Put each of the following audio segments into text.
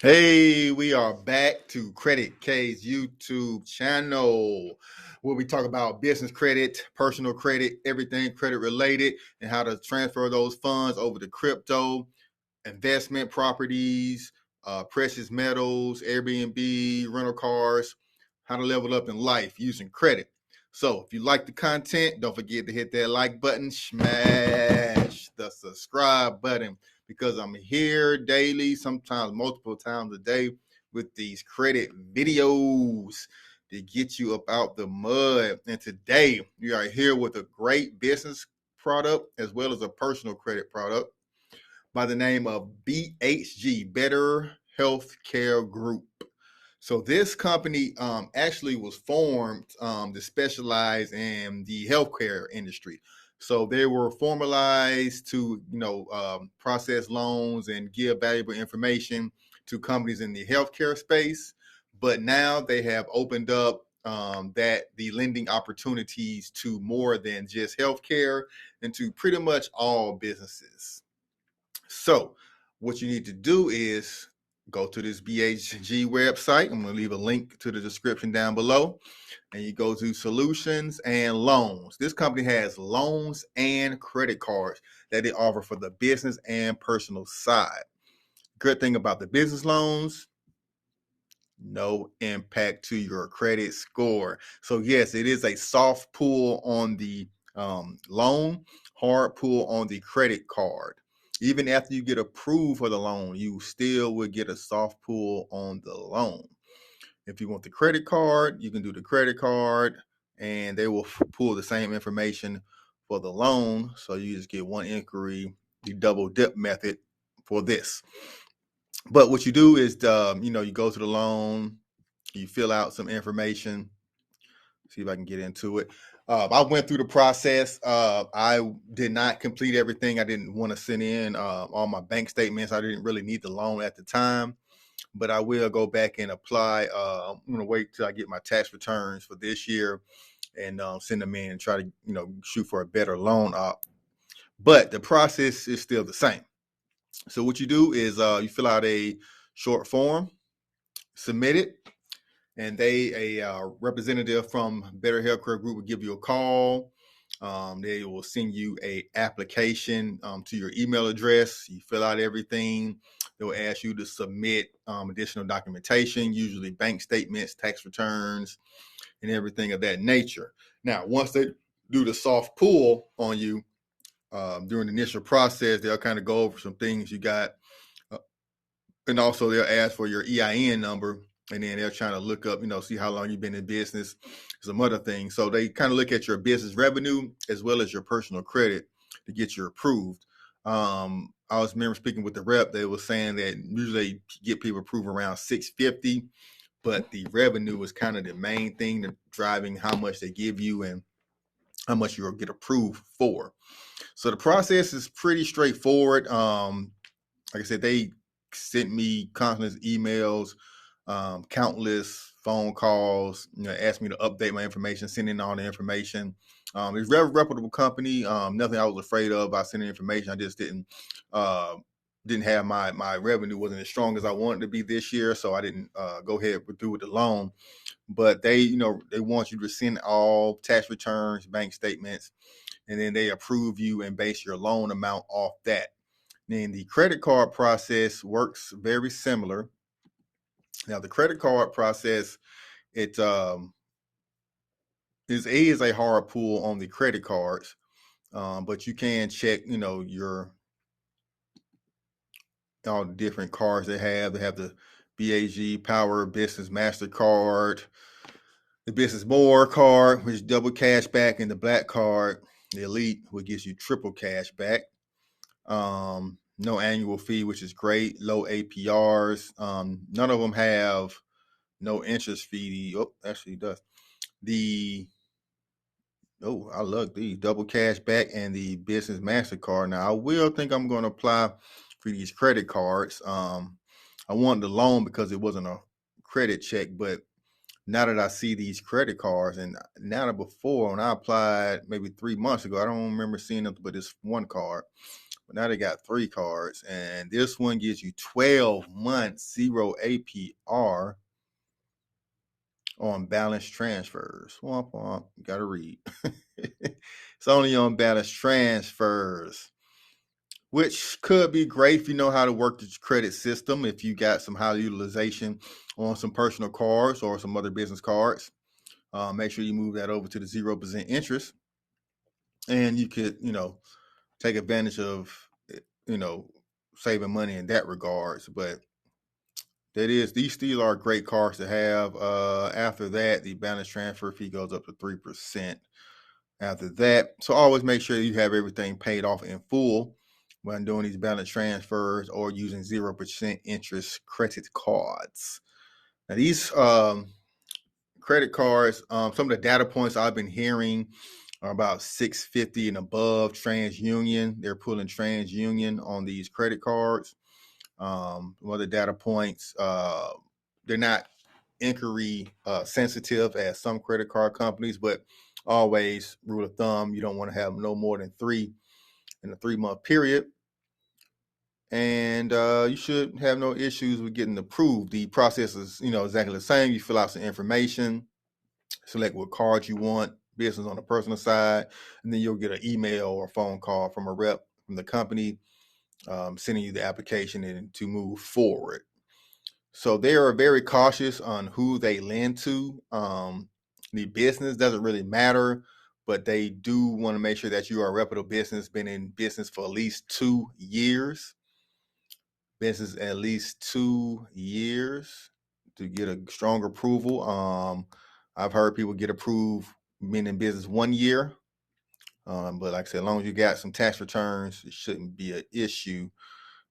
Hey, we are back to Credit K's YouTube channel where we talk about business credit, personal credit, everything credit related, and how to transfer those funds over to crypto, investment properties, precious metals, Airbnb, rental cars, how to level up in life using credit. So if you like the content, don't forget to hit that like button, smash the subscribe button because I'm here daily, sometimes multiple times a day with these credit videos to get you up out the mud. And today we are here with a great business product as well as a personal credit product by the name of BHG, Better Healthcare Group. So this company actually was formed to specialize in the healthcare industry. So they were formalized to, process loans and give valuable information to companies in the healthcare space. But now they have opened up that the lending opportunities to more than just healthcare and to pretty much all businesses. So, what you need to do is go to this BHG website. I'm going to leave a link to the description down below. And you go to solutions and loans. This company has loans and credit cards that they offer for the business and personal side. Good thing about the business loans, no impact to your credit score. So, yes, it is a soft pull on the loan, hard pull on the credit card. Even after you get approved for the loan, you still will get a soft pull on the loan. If you want the credit card, you can do the credit card and they will pull the same information for the loan. So you just get one inquiry, the double dip method for this. But what you do is, you go to the loan, you fill out some information. See if I can get into it. I went through the process. I did not complete everything. I didn't want to send in all my bank statements. I didn't really need the loan at the time, but I will go back and apply. I'm going to wait till I get my tax returns for this year and send them in and try to, shoot for a better loan op. But the process is still the same. So what you do is you fill out a short form, submit it, and a representative from Better Healthcare Group will give you a call. They will send you a application to your email address. You fill out everything. They'll ask you to submit additional documentation, usually bank statements, tax returns, and everything of that nature. Now, once they do the soft pull on you during the initial process, they'll kind of go over some things you got. And also they'll ask for your EIN number, and then they're trying to look up, see how long you've been in business, some other things. So they kind of look at your business revenue as well as your personal credit to get you approved. I was remember speaking with the rep. They were saying that usually they get people approved around 650, but the revenue is kind of the main thing that driving how much they give you and how much you'll get approved for. So the process is pretty straightforward. Like I said, they sent me countless emails, countless phone calls, asked me to update my information, send in all the information. It's a very reputable company. Nothing I was afraid of by sending information. I just didn't have my revenue wasn't as strong as I wanted to be this year, so I didn't go ahead through with the loan. But they want you to send all tax returns, bank statements, and then they approve you and base your loan amount off that. Then the credit card process works very similar. Now, the credit card process, it is a hard pull on the credit cards, but you can check, your all the different cards they have. They have the BHG Power Business Mastercard, the Business More card, which is double cash back, and the Black card, the Elite, which gives you triple cash back. No annual fee, which is great. Low APRs. None of them have no interest fee. Oh, actually, it does. I love these double cash back and the business MasterCard. Now, I will think I'm going to apply for these credit cards. I wanted the loan because it wasn't a credit check, but now that I see these credit cards, and now that before when I applied maybe 3 months ago, I don't remember seeing them, but it's one card. But now they got 3 cards, and this one gives you 12 months, 0 APR on balance transfers. Womp womp. You gotta read. It's only on balance transfers, which could be great if you know how to work the credit system. If you got some high utilization on some personal cards or some other business cards, make sure you move that over to the 0% interest, and you could, take advantage of, saving money in that regards. But these still are great cards to have. After that, the balance transfer fee goes up to 3% after that. So always make sure you have everything paid off in full when doing these balance transfers or using 0% interest credit cards. Now these credit cards, some of the data points I've been hearing are about 650 and above TransUnion. They're pulling TransUnion on these credit cards. One of the data points, they're not inquiry sensitive as some credit card companies, but always rule of thumb, you don't want to have no more than 3 in a 3-month period. And you should have no issues with getting approved. The process is, exactly the same. You fill out some information, select what card you want, business on the personal side, and then you'll get an email or phone call from a rep from the company sending you the application and to move forward. So they are very cautious on who they lend to. The business doesn't really matter, but they do want to make sure that you are a reputable business, been in business for at least 2 years. Business at least 2 years to get a strong approval. I've heard people get approved been in business 1 year. But like I said, as long as you got some tax returns, it shouldn't be an issue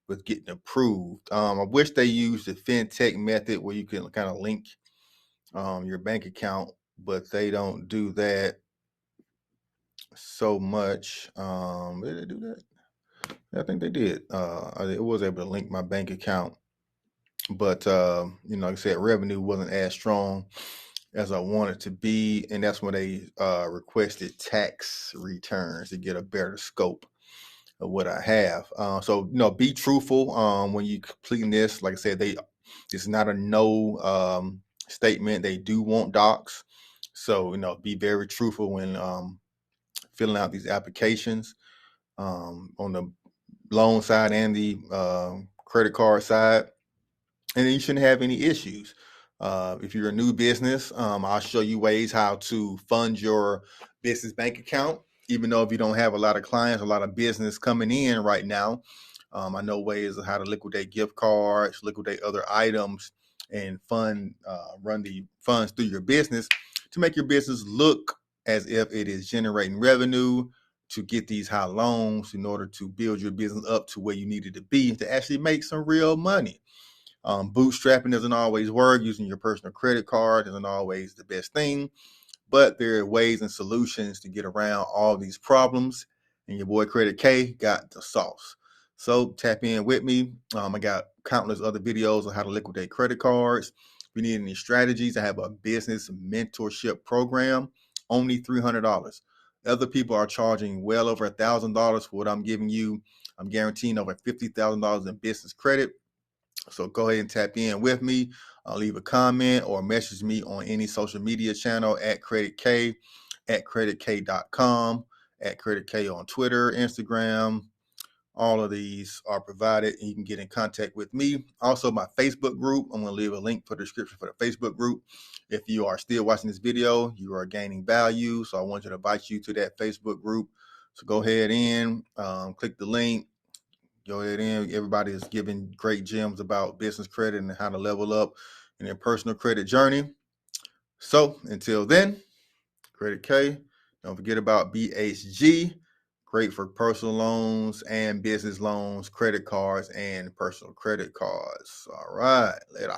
with getting approved. I wish they used the fintech method where you can kind of link your bank account, but they don't do that so much. Did they do that? I think they did. I was able to link my bank account, but like I said, revenue wasn't as strong as I wanted to be, and that's when they requested tax returns to get a better scope of what I have. So be truthful when you completing this. Like I said, it's not a no statement. They do want docs, so be very truthful when filling out these applications on the loan side and the credit card side, and then you shouldn't have any issues. If you're a new business, I'll show you ways how to fund your business bank account. Even though if you don't have a lot of clients, a lot of business coming in right now, I know ways of how to liquidate gift cards, liquidate other items, and run the funds through your business to make your business look as if it is generating revenue, to get these high loans in order to build your business up to where you need it to be to actually make some real money. Bootstrapping doesn't always work. Using your personal credit card isn't always the best thing, but there are ways and solutions to get around all these problems. And your boy Credit K got the sauce. So tap in with me. I got countless other videos on how to liquidate credit cards. If you need any strategies, I have a business mentorship program, only $300. Other people are charging well over $1,000 for what I'm giving you. I'm guaranteeing over $50,000 in business credit. So go ahead and tap in with me. I'll leave a comment or message me on any social media channel at Credit K, at creditk.com, at Credit K on Twitter, Instagram. All of these are provided, and you can get in contact with me. Also, my Facebook group. I'm going to leave a link for the description for the Facebook group. If you are still watching this video, you are gaining value. So I want to invite you to that Facebook group. So go ahead and click the link. Go ahead in. Everybody is giving great gems about business credit and how to level up in their personal credit journey. So until then, Credit K. Don't forget about BHG. Great for personal loans and business loans, credit cards, and personal credit cards. All right, later.